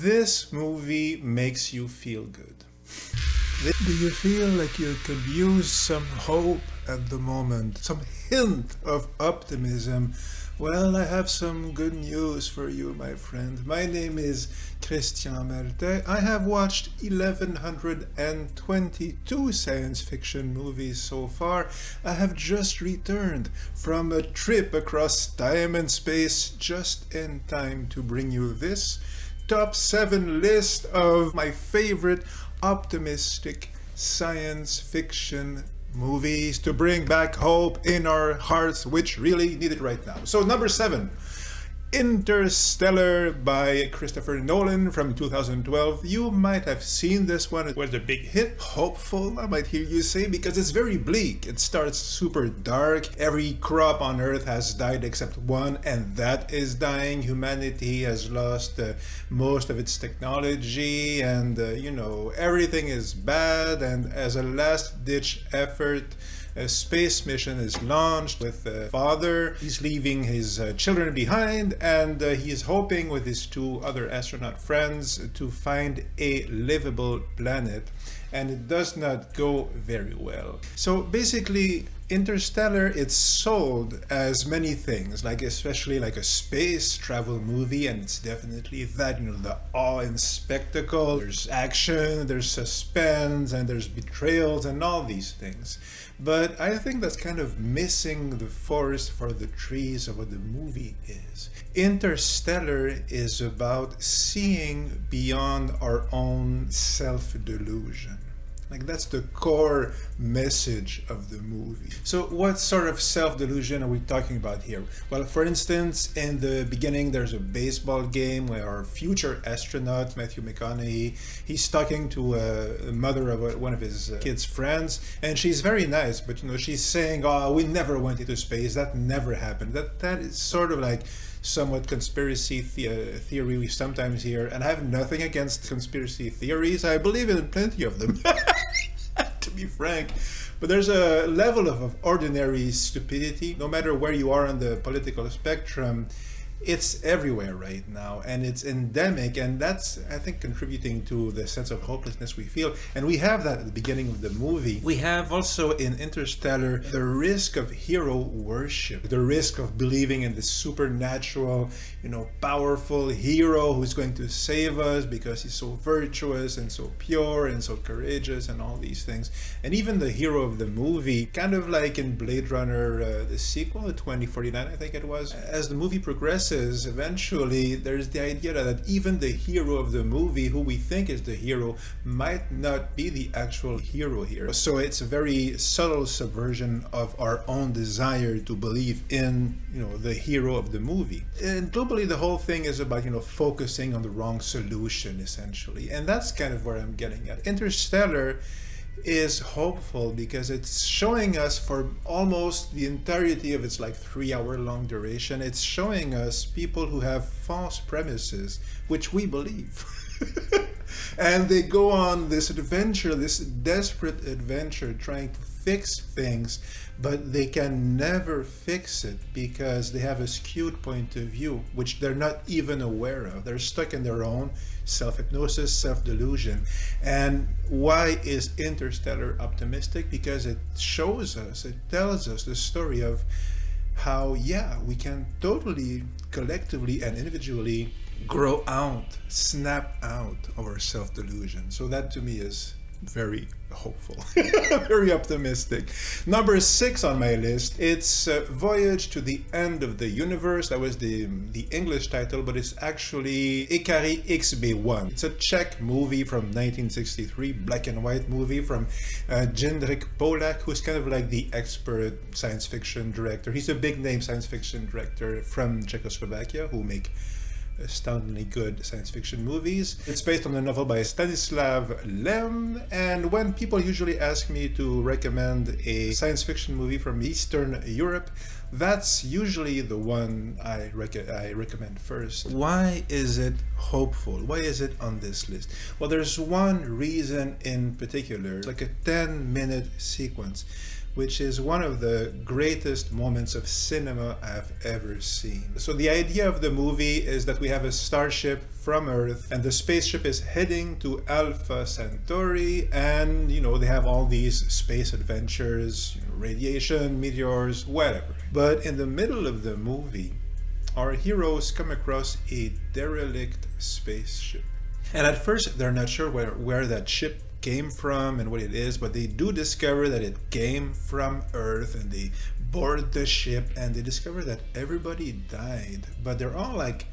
This movie makes you feel good. Do you feel like you could use some hope at the moment? Some hint of optimism? Well, I have some good news for you, my friend. My name is Christian Verte. I have watched 1122 science fiction movies so far. I have just returned from a trip across time and space just in time to bring you this top 7 list of my favorite optimistic science fiction movies to bring back hope in our hearts, which really need it right now. So number 7, Interstellar by Christopher Nolan from 2012. You might have seen this one. It was a big hit. Hopeful, I might hear you say, because it's very bleak. It starts super dark. Every crop on Earth has died except one, and that is dying. Humanity has lost most of its technology, and everything is bad. And as a last-ditch effort, a space mission is launched with a father. He's leaving his children behind, and he's hoping with his 2 other astronaut friends to find a livable planet. And it does not go very well. So basically, Interstellar, it's sold as many things, like especially like a space travel movie, and it's definitely that, the awe and spectacle. There's action, there's suspense, and there's betrayals and all these things. But I think that's kind of missing the forest for the trees of what the movie is. Interstellar is about seeing beyond our own self-delusion. Like, that's the core message of the movie. So what sort of self-delusion are we talking about here? Well, for instance, in the beginning, there's a baseball game where our future astronaut, Matthew McConaughey, he's talking to a mother of one of his kids' friends, and she's very nice, but she's saying, "Oh, we never went into space. That never happened." That is sort of like somewhat conspiracy theory we sometimes hear, and I have nothing against conspiracy theories. I believe in plenty of them, to be frank. But there's a level of ordinary stupidity, no matter where you are on the political spectrum. It's everywhere right now, and it's endemic, and that's, I think, contributing to the sense of hopelessness we feel. And we have that at the beginning of the movie. We have also in Interstellar the risk of hero worship, the risk of believing in this supernatural, powerful hero who's going to save us because he's so virtuous and so pure and so courageous and all these things. And even the hero of the movie, kind of like in Blade Runner, the sequel, 2049, I think it was, as the movie progresses, eventually there's the idea that even the hero of the movie, who we think is the hero, might not be the actual hero here. So it's a very subtle subversion of our own desire to believe in, the hero of the movie. And globally, the whole thing is about, focusing on the wrong solution, essentially. And that's kind of where I'm getting at. Interstellar is hopeful because it's showing us, for almost the entirety of its 3-hour long duration, it's showing us people who have false premises, which we believe. And they go on this adventure, this desperate adventure, trying to fix things, but they can never fix it because they have a skewed point of view, which they're not even aware of. They're stuck in their own self-hypnosis, self-delusion. And why is Interstellar optimistic? Because it shows us, it tells us the story of how, we can totally, collectively and individually grow out, snap out of our self-delusion. So that to me is very hopeful, very optimistic. Number 6 on my list, it's Voyage to the End of the Universe. That was the English title, but it's actually Ikarie XB1. It's a Czech movie from 1963, black and white movie from Jindřich Polák, who's kind of like the expert science fiction director. He's a big name science fiction director from Czechoslovakia who make astoundingly good science fiction movies. It's based on a novel by Stanislav Lem, and when people usually ask me to recommend a science fiction movie from Eastern Europe, that's usually the one I recommend first. Why is it hopeful? Why is it on this list? Well, there's one reason in particular, like a 10-minute sequence which is one of the greatest moments of cinema I've ever seen. So the idea of the movie is that we have a starship from Earth, and the spaceship is heading to Alpha Centauri, and they have all these space adventures, radiation, meteors, whatever. But in the middle of the movie, our heroes come across a derelict spaceship. And at first, they're not sure where that ship came from and what it is, but they do discover that it came from Earth, and they board the ship and they discover that everybody died, but they're all like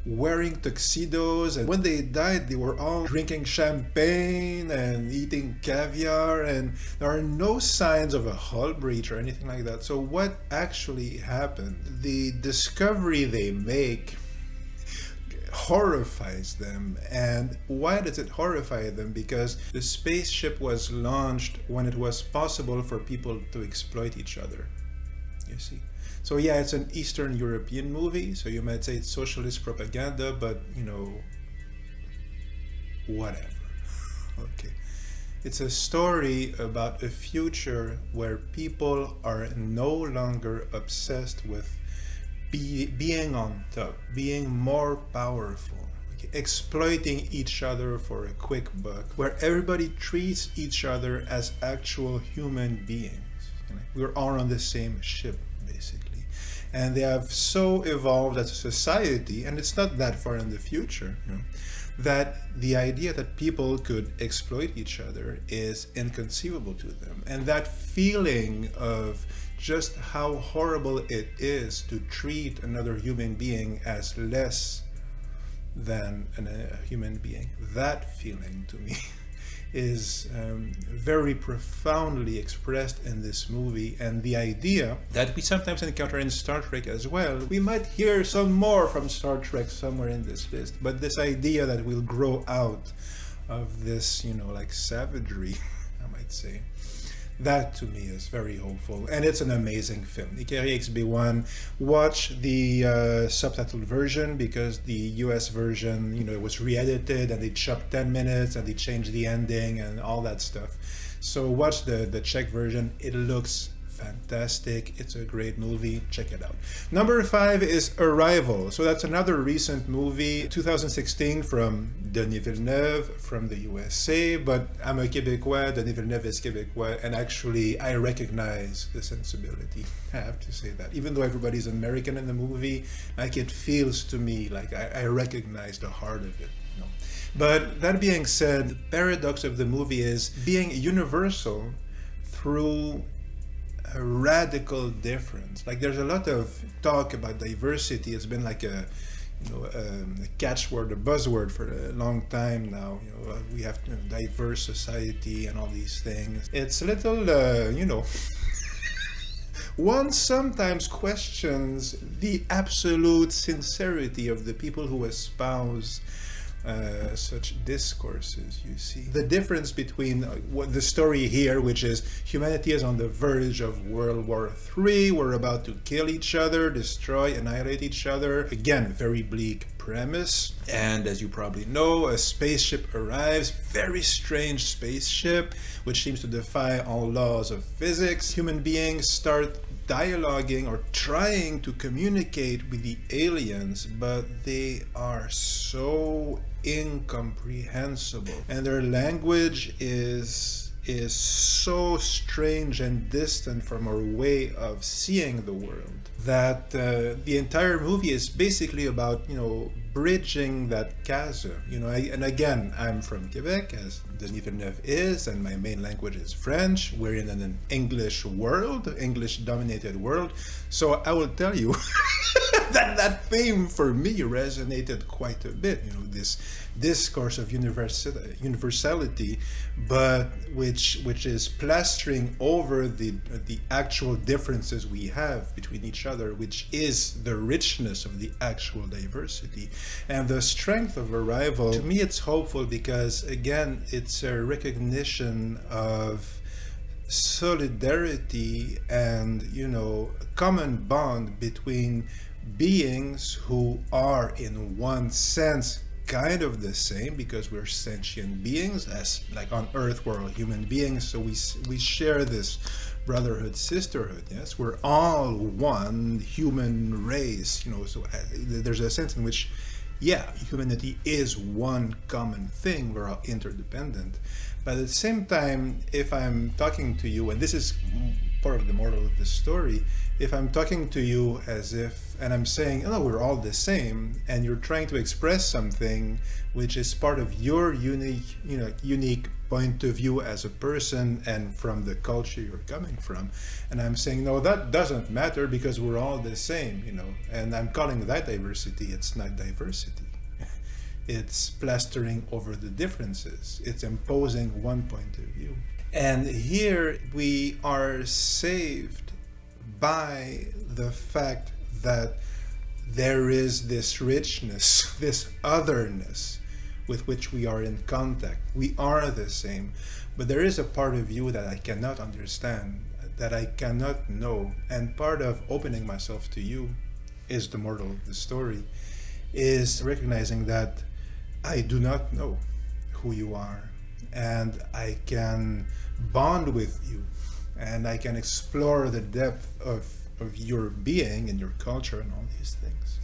wearing tuxedos, and when they died they were all drinking champagne and eating caviar, and there are no signs of a hull breach or anything like that. So what actually happened? The discovery they make horrifies them. And why does it horrify them? Because the spaceship was launched when it was possible for people to exploit each other, you see. So yeah, it's an Eastern European movie, so you might say it's socialist propaganda, but whatever. Okay. It's a story about a future where people are no longer obsessed with being on top, being more powerful, okay, exploiting each other for a quick buck, where everybody treats each other as actual human beings. We're all on the same ship, basically. And they have so evolved as a society, and it's not that far in the future, that the idea that people could exploit each other is inconceivable to them. And that feeling of just how horrible it is to treat another human being as less than a human being, that feeling to me is very profoundly expressed in this movie. And the idea that we sometimes encounter in Star Trek as well, we might hear some more from Star Trek somewhere in this list, but this idea that we'll grow out of this, like savagery, I might say, that to me is very hopeful, and it's an amazing film. Ikarie XB1, watch the subtitled version, because the US version, it was re-edited and they chopped 10 minutes and they changed the ending and all that stuff. So watch the Czech version. It looks fantastic. It's a great movie. Check it out. Number 5 is Arrival. So that's another recent movie, 2016, from Denis Villeneuve from the USA. But I'm a Québécois, Denis Villeneuve is Québécois, and actually I recognize the sensibility. I have to say that. Even though everybody's American in the movie, like it feels to me like I recognize the heart of it. But that being said, the paradox of the movie is being universal through a radical difference. Like there's a lot of talk about diversity. It's been like a catchword, a buzzword for a long time now. We have diverse society and all these things. It's a little, one sometimes questions the absolute sincerity of the people who espouse such discourses, you see. The difference between what the story here, which is humanity is on the verge of World War III, we're about to kill each other, destroy, annihilate each other. Again, very bleak premise. And as you probably know, a spaceship arrives, very strange spaceship, which seems to defy all laws of physics. Human beings start dialoguing or trying to communicate with the aliens, but they are so incomprehensible, and their language is so strange and distant from our way of seeing the world that the entire movie is basically about bridging that chasm. And again, I'm from Quebec, as Denis Villeneuve is, and my main language is French. We're in an English world, English-dominated world. So I will tell you that theme for me resonated quite a bit. This discourse of universality, but which is plastering over the actual differences we have between each other, which is the richness of the actual diversity. And the strength of Arrival, to me it's hopeful, because again, it's a recognition of solidarity and a common bond between beings who are in one sense kind of the same because we're sentient beings, as like on Earth we're all human beings, so we share this brotherhood, sisterhood. Yes, we're all one human race. So there's a sense in which, yeah, humanity is one common thing. We're all interdependent. But at the same time, if I'm talking to you, and this is part of the moral of the story, if I'm talking to you as if, and I'm saying, oh, we're all the same, and you're trying to express something which is part of your unique point of view as a person and from the culture you're coming from, and I'm saying, no, that doesn't matter because we're all the same, and I'm calling that diversity. It's not diversity. It's plastering over the differences. It's imposing one point of view. And here we are saved by the fact that there is this richness, this otherness with which we are in contact. We are the same, but there is a part of you that I cannot understand, that I cannot know. And part of opening myself to you is the moral of the story, is recognizing that I do not know who you are, and I can bond with you, and I can explore the depth of your being and your culture and all these things.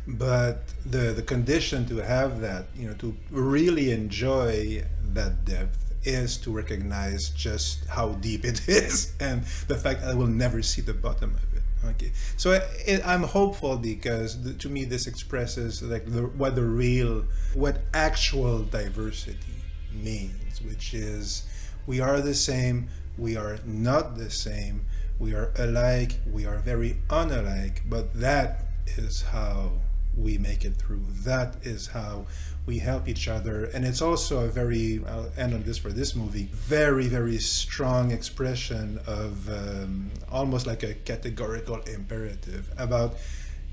But the condition to have that, to really enjoy that depth, is to recognize just how deep it is and the fact that I will never see the bottom of it. Okay, so I'm hopeful because to me this expresses like what actual diversity means, which is we are the same, we are not the same, we are alike, we are very unalike, but that is how we make it through. That is how we help each other. And it's also a very, I'll end on this for this movie, very, very strong expression of almost like a categorical imperative about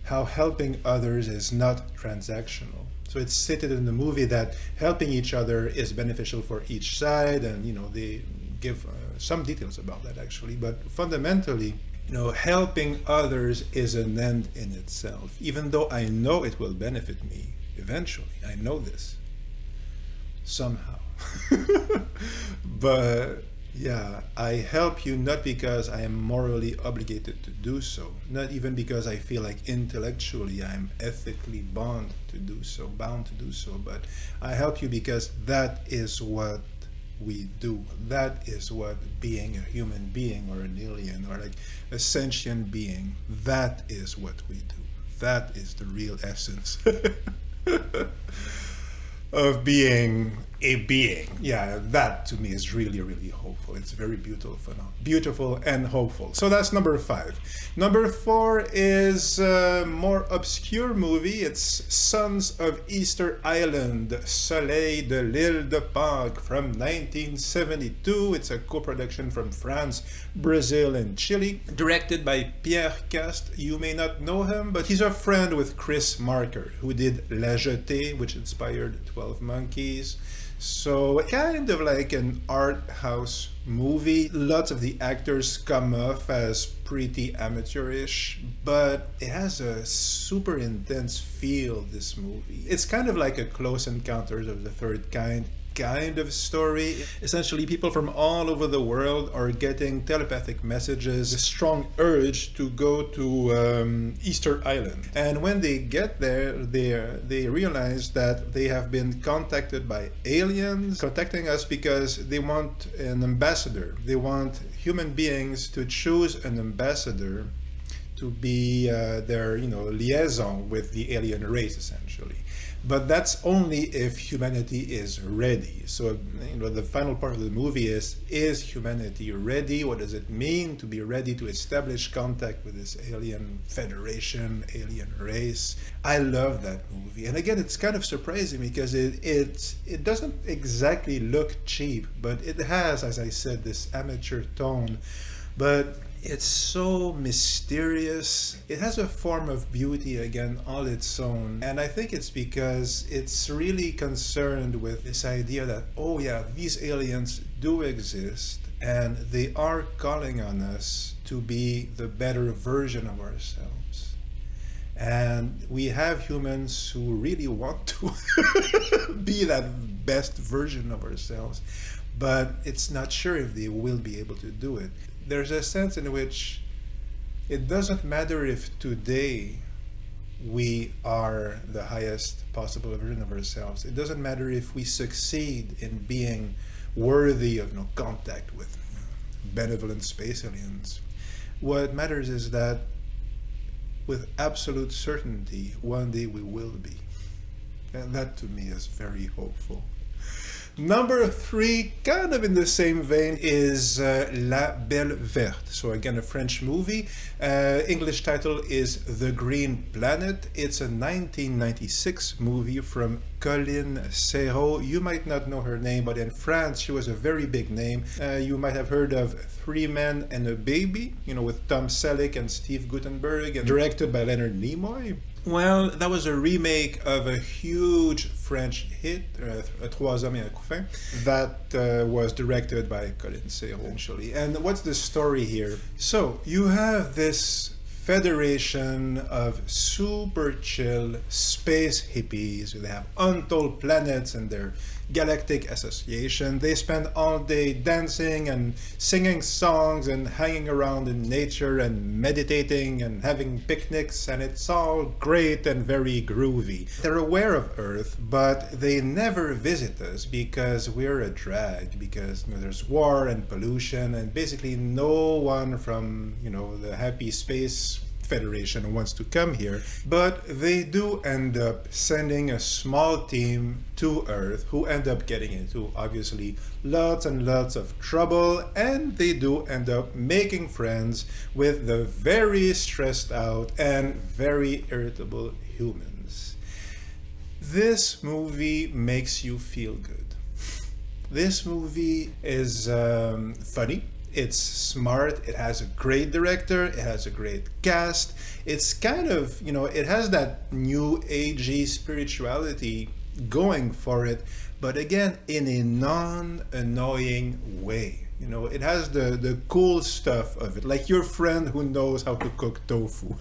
how helping others is not transactional. So it's stated in the movie that helping each other is beneficial for each side, and they give some details about that actually, but fundamentally, helping others is an end in itself, even though I know it will benefit me eventually. I know this somehow. But yeah, I help you not because I am morally obligated to do so, not even because I feel like intellectually I'm ethically bound to do so, but I help you because that is what we do. That is what being a human being or an alien or like a sentient being, that is what we do. That is the real essence of being a being. Yeah, that to me is really, really hopeful. It's very beautiful and hopeful. So that's number 5. Number 4 is a more obscure movie. It's Sons of Easter Island, Soleil de l'Île de Pâques from 1972. It's a co-production from France, Brazil, and Chile. Directed by Pierre Cast. You may not know him, but he's a friend with Chris Marker, who did La Jetée, which inspired 12 Monkeys. So kind of like an art house movie. Lots of the actors come off as pretty amateurish, but it has a super intense feel, this movie. It's kind of like a Close Encounters of the Third kind of story. Essentially, people from all over the world are getting telepathic messages, a strong urge to go to Easter Island. And when they get there, they realize that they have been contacted by aliens, contacting us because they want an ambassador. They want human beings to choose an ambassador to be their liaison with the alien race, essentially. But that's only if humanity is ready. So, the final part of the movie is humanity ready? What does it mean to be ready to establish contact with this alien federation, alien race? I love that movie. And again, it's kind of surprising because it doesn't exactly look cheap, but it has, as I said, this amateur tone. But it's so mysterious. It has a form of beauty, again, all its own. And I think it's because it's really concerned with this idea that, oh yeah, these aliens do exist and they are calling on us to be the better version of ourselves. And we have humans who really want to be that best version of ourselves, but it's not sure if they will be able to do it. There's a sense in which it doesn't matter if today we are the highest possible version of ourselves. It doesn't matter if we succeed in being worthy of contact with benevolent space aliens. What matters is that with absolute certainty, one day we will be. And that to me is very hopeful. Number 3, kind of in the same vein, is La Belle Verte. So again, a French movie. English title is The Green Planet. It's a 1996 movie from Colline Serrault. You might not know her name, but in France she was a very big name. You might have heard of Three Men and a Baby, with Tom Selleck and Steve Guttenberg, and directed by Leonard Nimoy. Well, that was a remake of a huge French hit, Trois Hommes et un Couffin, that was directed by Colin Serrault, eventually. And what's the story here? So, you have this federation of super chill space hippies. They have untold planets in their galactic association. They spend all day dancing and singing songs and hanging around in nature and meditating and having picnics, and it's all great and very groovy. They're aware of Earth, but they never visit us because we're a drag, because there's war and pollution, and basically no one from the happy space Federation wants to come here. But they do end up sending a small team to Earth who end up getting into obviously lots and lots of trouble, and they do end up making friends with the very stressed out and very irritable humans. This movie makes you feel good. This movie is funny. It's smart, it has a great director, it has a great cast. It's kind of, it has that new agey spirituality going for it, but again, in a non-annoying way. It has the cool stuff of it, like your friend who knows how to cook tofu.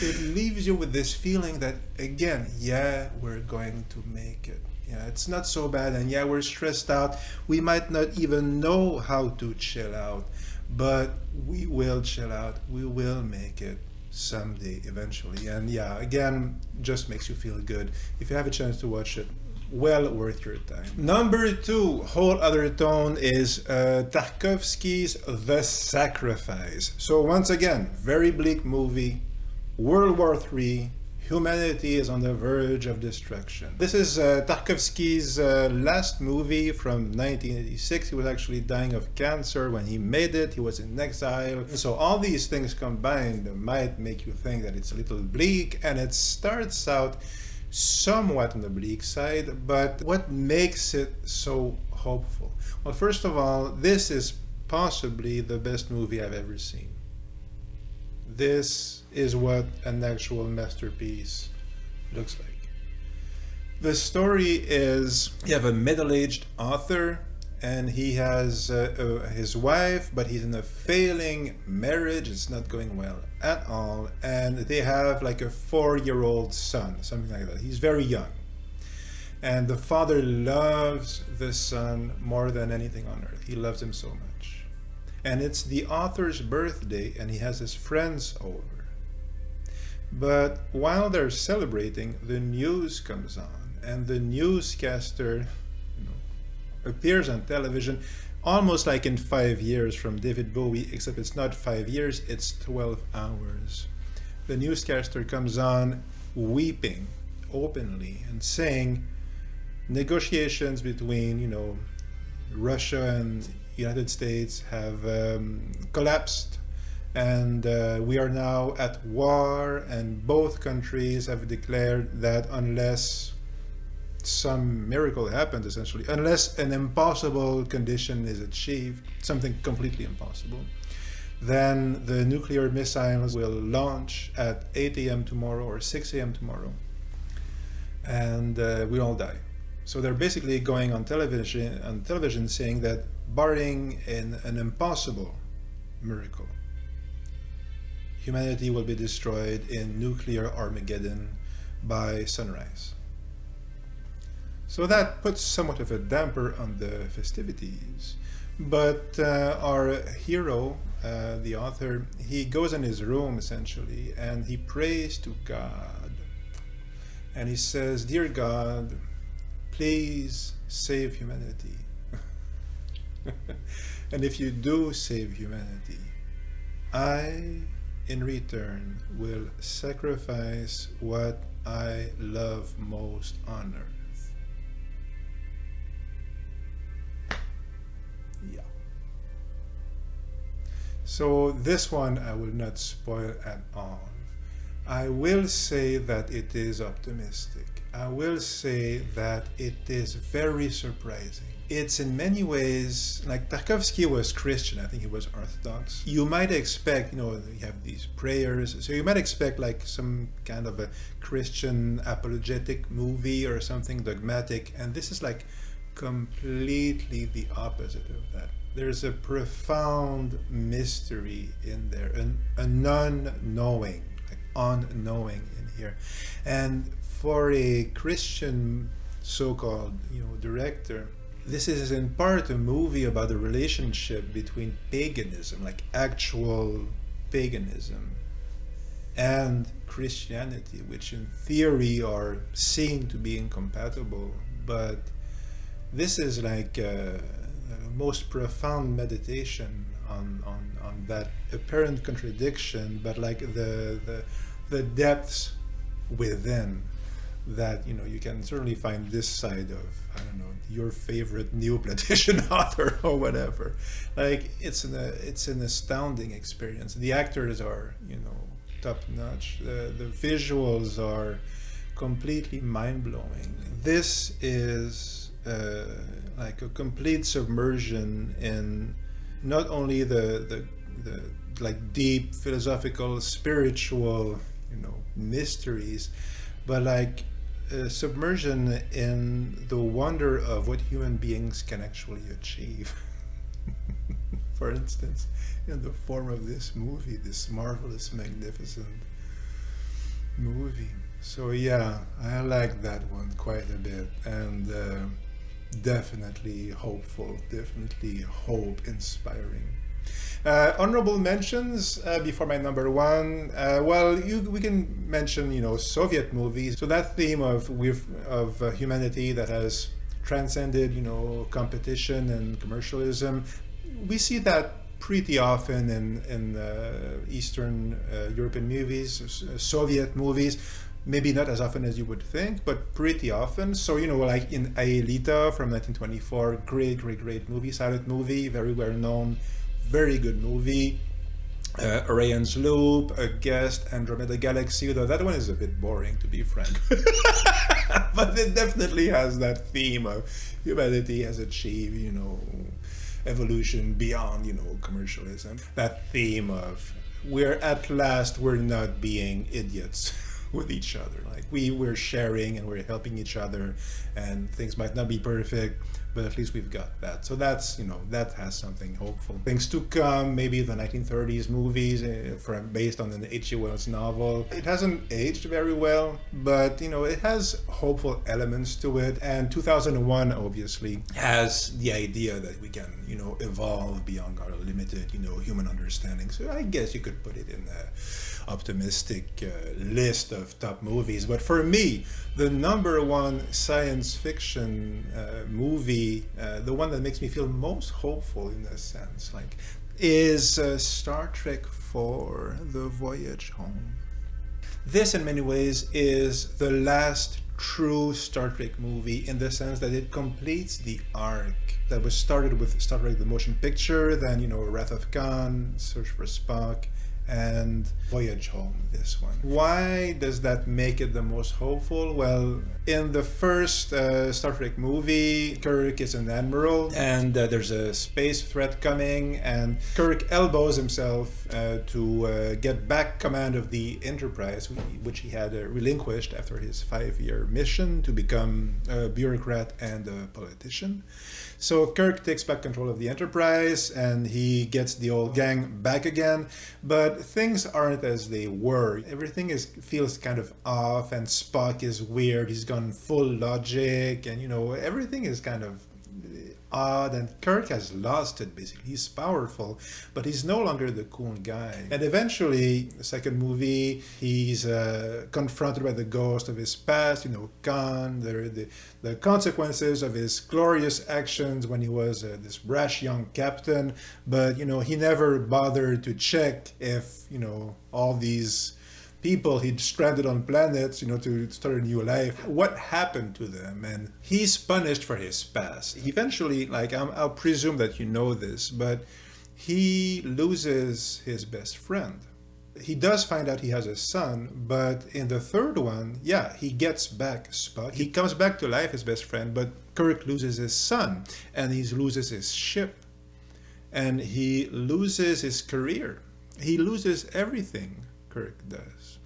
It leaves you with this feeling that, again, yeah, we're going to make it. Yeah, it's not so bad, and yeah, we're stressed out. We might not even know how to chill out, but we will chill out. We will make it someday, eventually. And yeah, again, just makes you feel good. If you have a chance to watch it, well worth your time. Number 2, whole other tone, is Tarkovsky's The Sacrifice. So once again, very bleak movie, World War III. Humanity is on the verge of destruction. This is Tarkovsky's last movie from 1986. He was actually dying of cancer when he made it. He was in exile. So all these things combined might make you think that it's a little bleak, and it starts out somewhat on the bleak side, but what makes it so hopeful? Well, first of all, this is possibly the best movie I've ever seen. This is what an actual masterpiece looks like. The story is, you have a middle-aged author, and he has his wife, but he's in a failing marriage. It's not going well at all, and they have like a 4-year-old son, something like that. He's very young, and the father loves the son more than anything on earth. He loves him so much. And it's the author's birthday, and he has his friends over. But while they're celebrating, the news comes on, and the newscaster appears on television almost like in 5 years from David Bowie, except it's not 5 years, it's 12 hours. The newscaster comes on weeping openly and saying negotiations between, Russia and United States have collapsed, and we are now at war, and both countries have declared that unless some miracle happens, essentially, unless an impossible condition is achieved, something completely impossible, then the nuclear missiles will launch at 8 a.m. tomorrow or 6 a.m. tomorrow, and we all die. So they're basically going on television saying that barring an impossible miracle, humanity will be destroyed in nuclear Armageddon by sunrise. So that puts somewhat of a damper on the festivities. But our hero, the author, he goes in his room essentially and he prays to God. And he says, "Dear God, please save humanity." And if you do save humanity, I, in return, will sacrifice what I love most on earth. Yeah. So this one I will not spoil at all. I will say that it is optimistic. I will say that it is very surprising. It's in many ways, like Tarkovsky was Christian, I think he was Orthodox. You might expect, you have these prayers, so you might expect like some kind of a Christian apologetic movie or something dogmatic, and this is like completely the opposite of that. There's a profound mystery in there, a non-knowing, like unknowing in here. And for a Christian so-called, director, this is in part a movie about the relationship between paganism, like actual paganism, and Christianity, which in theory are seen to be incompatible. But this is like the most profound meditation on that apparent contradiction, but like the depths within that you can certainly find this side of, I don't know, your favorite Neoplatician author or whatever. Like it's an astounding experience. The actors are top notch. The visuals are completely mind-blowing. This is like a complete submersion in not only the like deep philosophical, spiritual, mysteries, but like submersion in the wonder of what human beings can actually achieve. For instance, in the form of this movie, this marvelous, magnificent movie. So yeah, I like that one quite a bit, and definitely hopeful, definitely hope inspiring. Honorable mentions before my number one. We can mention Soviet movies. So that theme of humanity that has transcended competition and commercialism, we see that pretty often in Eastern European movies, Soviet movies. Maybe not as often as you would think, but pretty often. So, like in Aelita from 1924, great movie, silent movie, very well known, very good movie. Orion's Loop, A Guest, Andromeda Galaxy, though that one is a bit boring, to be frank. But it definitely has that theme of humanity has achieved, evolution beyond, commercialism. That theme of we're not being idiots with each other. Like we're sharing and we're helping each other, and things might not be perfect, but at least we've got that. So that's, that has something hopeful. Things to come, maybe the 1930s movies based on an H.G. Wells novel. It hasn't aged very well, but, it has hopeful elements to it. And 2001, obviously, has the idea that we can, evolve beyond our limited, human understanding. So I guess you could put it in the optimistic list of top movies. But for me, the number one science fiction movie, the one that makes me feel most hopeful in a sense, is Star Trek IV, The Voyage Home. This, in many ways, is the last true Star Trek movie in the sense that it completes the arc that was started with Star Trek the Motion Picture, then, Wrath of Khan, Search for Spock, and Voyage Home, this one. Why does that make it the most hopeful? Well, in the first Star Trek movie, Kirk is an admiral, and there's a space threat coming, and Kirk elbows himself to get back command of the Enterprise, which he had relinquished after his 5-year mission to become a bureaucrat and a politician. So Kirk takes back control of the Enterprise, and he gets the old gang back again, but But things aren't as they were. Everything feels kind of off, and Spock is weird. He's gone full logic, and everything is kind of odd, and Kirk has lost it basically. He's powerful, but he's no longer the cool guy. And eventually, the second movie, he's confronted by the ghost of his past, Khan, the consequences of his glorious actions when he was this brash young captain. But, he never bothered to check if, all these people he'd stranded on planets, to start a new life. What happened to them? And he's punished for his past. Eventually, I'll presume that you know this, but he loses his best friend. He does find out he has a son, but in the third one, he gets back Spock. He comes back to life, his best friend, but Kirk loses his son, and he loses his ship, and he loses his career. He loses everything, Kirk does.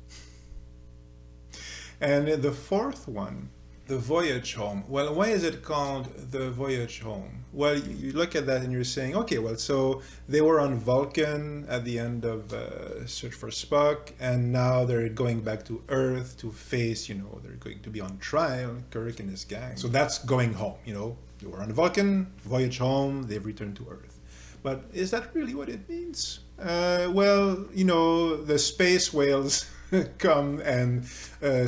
And in the fourth one, the Voyage Home. Well, why is it called the Voyage Home? Well, you look at that and you're saying, okay, well, so they were on Vulcan at the end of Search for Spock, and now they're going back to Earth to face, they're going to be on trial, Kirk and his gang. So that's going home, They were on Vulcan, Voyage Home, they've returned to Earth. But is that really what it means? Well, the space whales come and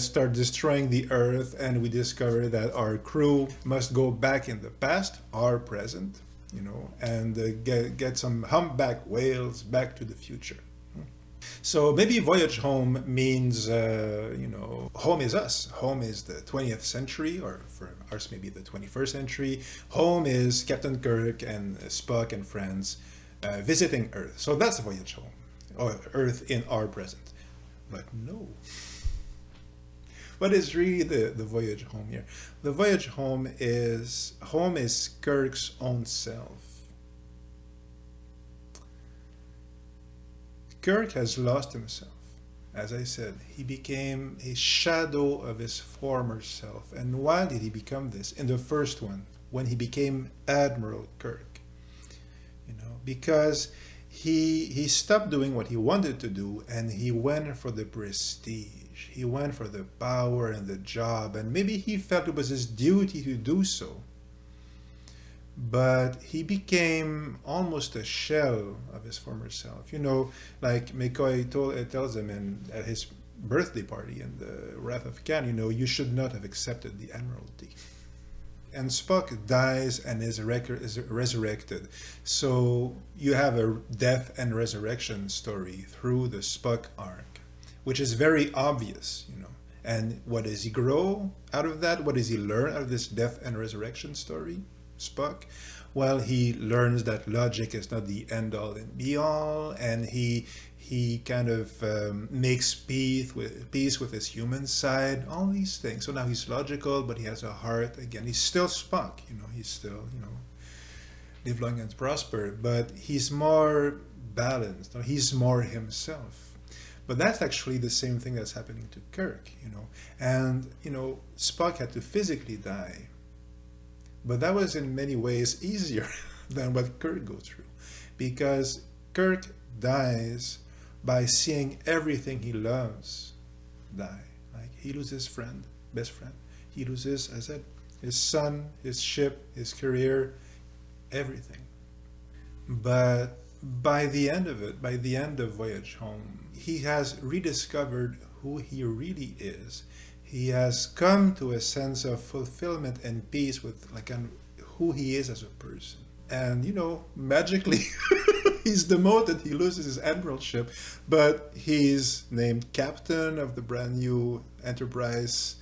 start destroying the Earth, and we discover that our crew must go back in the past, our present, and get some humpback whales back to the future. So maybe Voyage Home means, home is us. Home is the 20th century, or for ours maybe the 21st century. Home is Captain Kirk and Spock and friends visiting Earth. So that's Voyage Home, or Earth in our present. But no. What is really the Voyage Home here? The Voyage Home is Kirk's own self. Kirk has lost himself. As I said, he became a shadow of his former self. And why did he become this? In the first one, when he became Admiral Kirk. Because he stopped doing what he wanted to do, and he went for the prestige. He went for the power and the job, and maybe he felt it was his duty to do so. But he became almost a shell of his former self. Like McCoy tells him at his birthday party in the Wrath of Khan, you should not have accepted the Admiralty. And Spock dies and is resurrected. So you have a death and resurrection story through the Spock arc, which is very obvious, And what does he grow out of that? What does he learn out of this death and resurrection story, Spock? Well, he learns that logic is not the end-all and be-all, and he kind of makes peace with his human side, all these things. So now he's logical, but he has a heart. Again, he's still Spock, he's still, live long and prosper, but he's more balanced, he's more himself. But that's actually the same thing that's happening to Kirk, And, Spock had to physically die, but that was in many ways easier than what Kirk goes through, because Kirk dies by seeing everything he loves die. Like he loses best friend. He loses, as I said, his son, his ship, his career, everything. But by the end of it, by the end of Voyage Home, he has rediscovered who he really is. He has come to a sense of fulfillment and peace with who he is as a person. And, magically, he's demoted, he loses his admiralship, but he's named captain of the brand new Enterprise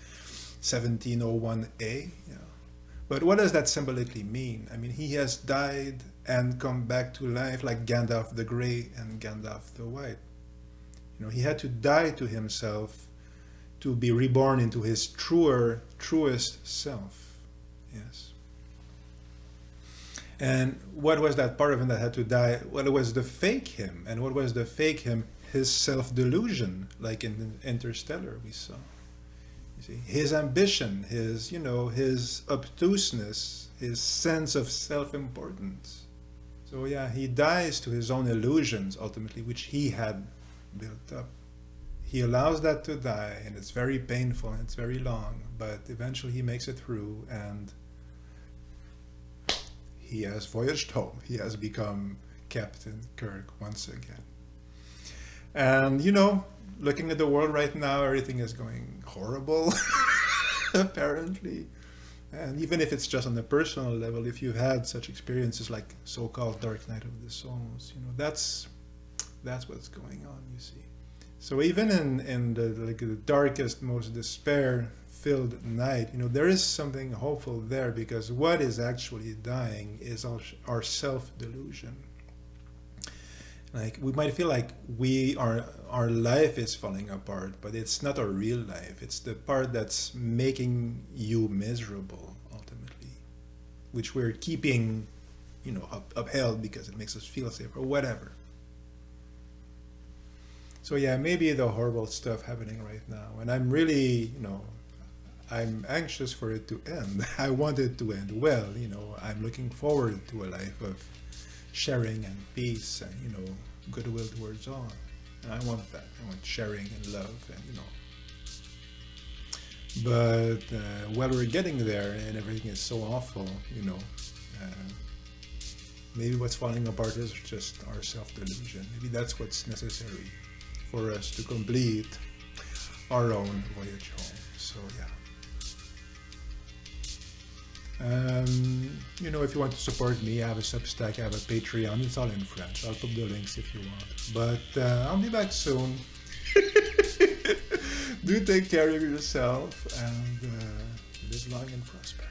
1701A. But what does that symbolically mean? I mean, he has died and come back to life like Gandalf the Grey and Gandalf the White. He had to die to himself to be reborn into his truest self. Yes. And what was that part of him that had to die? Well, it was the fake him. And what was the fake him? His self-delusion, like in Interstellar we saw. You see, his ambition, his obtuseness, his sense of self-importance. So yeah, he dies to his own illusions ultimately, which he had built up. He allows that to die, and it's very painful and it's very long, but eventually he makes it through, and he has voyaged home. He has become Captain Kirk once again. And you know, looking at the world right now, everything is going horrible, apparently. And even if it's just on a personal level, if you've had such experiences like so-called Dark Night of the Souls, you know, that's what's going on, you see. So even in the darkest, most despair-filled night, you know, there is something hopeful there, because what is actually dying is our self-delusion. Like, we might feel like our life is falling apart, but it's not our real life. It's the part that's making you miserable, ultimately, which we're keeping, you know, upheld because it makes us feel safe or whatever. So yeah, maybe the horrible stuff happening right now, and I'm really, you know, I'm anxious for it to end. I want it to end well, you know. I'm looking forward to a life of sharing and peace and, you know, goodwill towards all. And I want that. I want sharing and love, and, you know. But while we're getting there and everything is so awful, you know, maybe what's falling apart is just our self-delusion. Maybe that's what's necessary for us to complete our own voyage home. So yeah. You know, if you want to support me, I have a Substack, I have a Patreon. It's all in French. I'll put the links if you want. But I'll be back soon. Do take care of yourself, and live long and prosper.